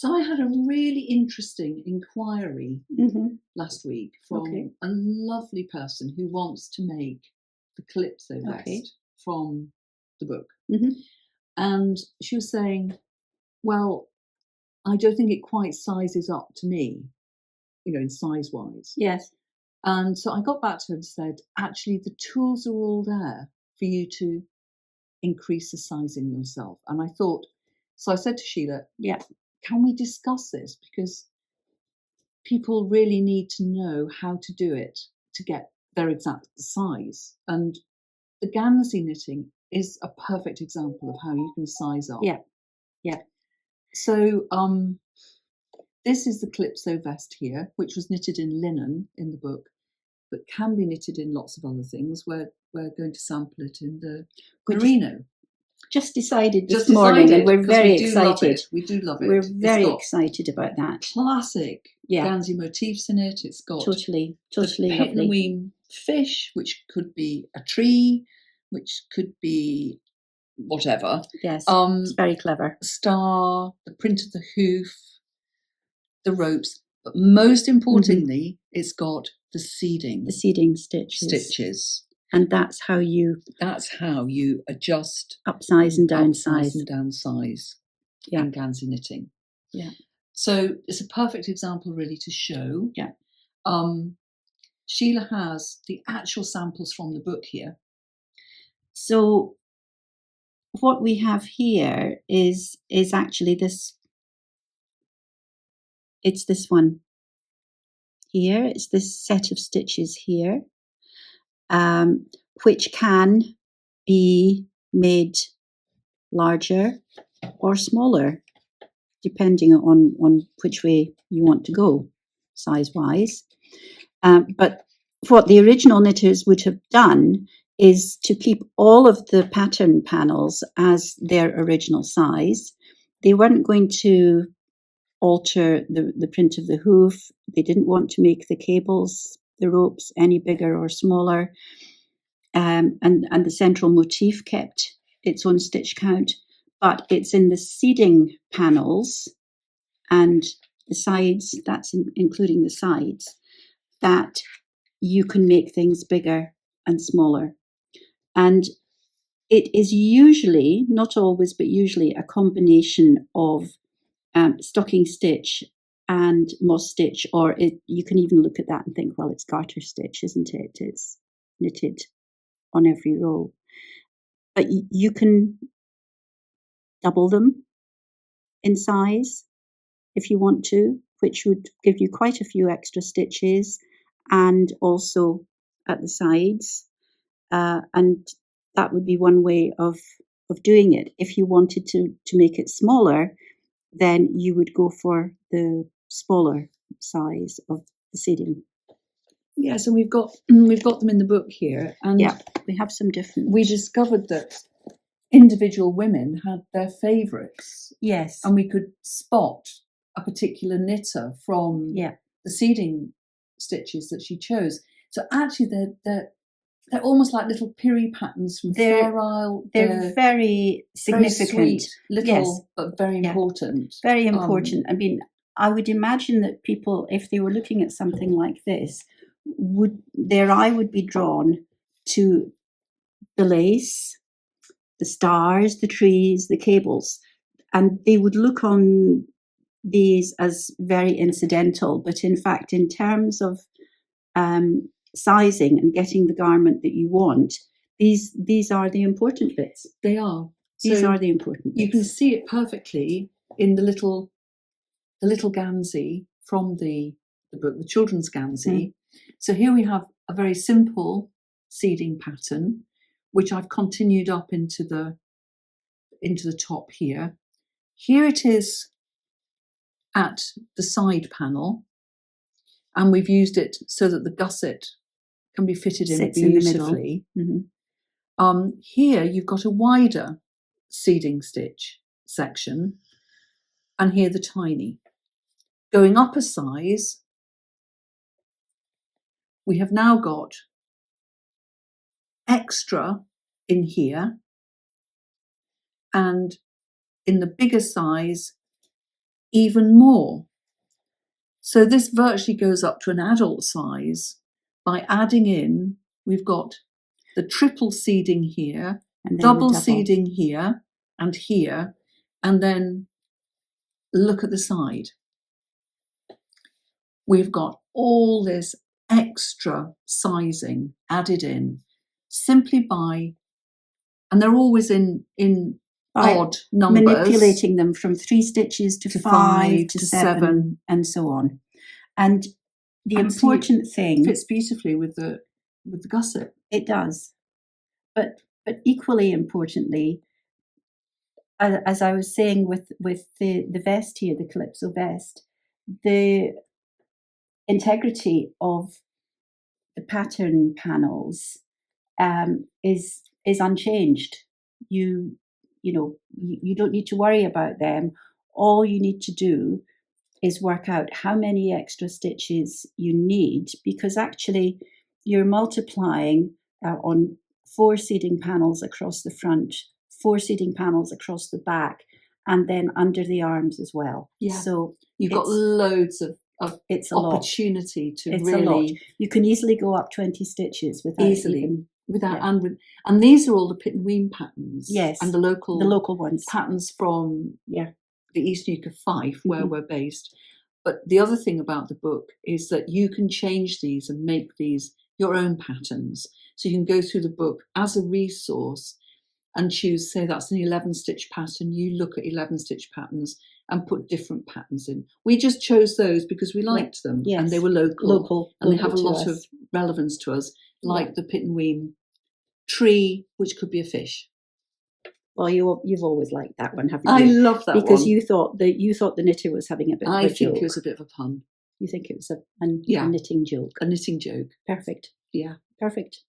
So I had a really interesting inquiry last week from a lovely person who wants to make the Calypso vest from the book. And she was saying, well, I don't think it quite sizes up to me, you know, in size-wise. Yes. And so I got back to her and said, actually, the tools are all there for you to increase the sizing yourself. And I thought, so I said to Sheila, can we discuss this? Because people really need to know how to do it to get their exact size. And the Gansey knitting is a perfect example of how you can size up. Yeah. So this is the Calypso vest here, which was knitted in linen in the book, but can be knitted in lots of other things. We're going to sample it in the merino. Just decided this morning, and we're very excited. We do love it. We're very excited about that. Classic Gansey motifs in it. It's got totally lovely fish, which could be a tree, which could be whatever. Yes, it's very clever. Star, the print of the hoof, the ropes, but most importantly, it's got the seeding stitches. And that's how you adjust upsize and downsize in Gansey knitting. Yeah. So it's a perfect example really to show. Yeah. Sheila has the actual samples from the book here. So what we have here is actually this. It's this one here. It's this set of stitches here. Which can be made larger or smaller, depending on which way you want to go, size-wise. But what the original knitters would have done is to keep all of the pattern panels as their original size. They weren't going to alter the print of the hoof. They didn't want to make the cables, the ropes, any bigger or smaller. And the central motif kept its own stitch count, but it's in the seeding panels and the sides, that's including the sides, that you can make things bigger and smaller. And it is usually, not always, but usually a combination of stocking stitch and moss stitch, or you can even look at that and think, well, it's garter stitch, isn't it? It's knitted on every row. But you can double them in size if you want to, which would give you quite a few extra stitches, and also at the sides. And that would be one way of doing it. If you wanted to make it smaller, then you would go for the smaller size of the seeding. Yes, and we've got them in the book here, and we have some different. We discovered that individual women had their favourites. Yes, and we could spot a particular knitter from the seeding stitches that she chose. So actually, they're almost like little Piri patterns from Fair Isle. They're very significant, very sweet, little, but very important. Very important. I mean, I would imagine that people, if they were looking at something like this, their eye would be drawn to the lace, the stars, the trees, the cables, and they would look on these as very incidental. But in fact, in terms of sizing and getting the garment that you want, these are the important bits. They are. These are the important bits. You can see it perfectly in the little Gansey from the book, the children's Gansey. So here we have a very simple seeding pattern, which I've continued up into the top here. Here it is at the side panel, and we've used it so that the gusset can be fitted in beautifully. Here you've got a wider seeding stitch section, and here the tiny. Going up a size, we have now got extra in here, and in the bigger size even more. So this virtually goes up to an adult size by adding in, we've got the triple seeding here, And then double the double. seeding here, and then look at the side. We've got all this extra sizing added in simply by, and they're always in By odd numbers. manipulating them from 3 stitches to 5 to 7 7. and so on. And the And see, important thing, fits beautifully with the gusset. it does, but equally importantly, as I was saying with the vest here, the Calypso vest, the integrity of the pattern panels is unchanged. You don't need to worry about them. All you need to do is work out how many extra stitches you need, because actually you're multiplying on 4 seeding panels across the front, 4 seeding panels across the back, and then under the arms as well. Yeah. So You've got loads of it's a lot. opportunity to It's really a lot. You can easily go up 20 stitches without easily even, without yeah. and these are all the pit and weave patterns. Yes, and the local ones. patterns from Yeah. the East Nuke of Fife, where we're based. But the other thing about the book is that you can change these and make these your own patterns. So you can go through the book as a resource and choose, say that's an 11 stitch pattern. You look at 11 stitch patterns and put different patterns in. We just chose those because we liked them, yes. and they were local and they have a to lot us. of relevance to us, like the pit and weave tree, which could be a fish. Well, you've always liked that one, haven't I you? love that because one. you thought the knitter was having a bit of a joke. I think it was a bit of a pun. You think it was a knitting joke. A knitting joke. Perfect. Yeah. Perfect.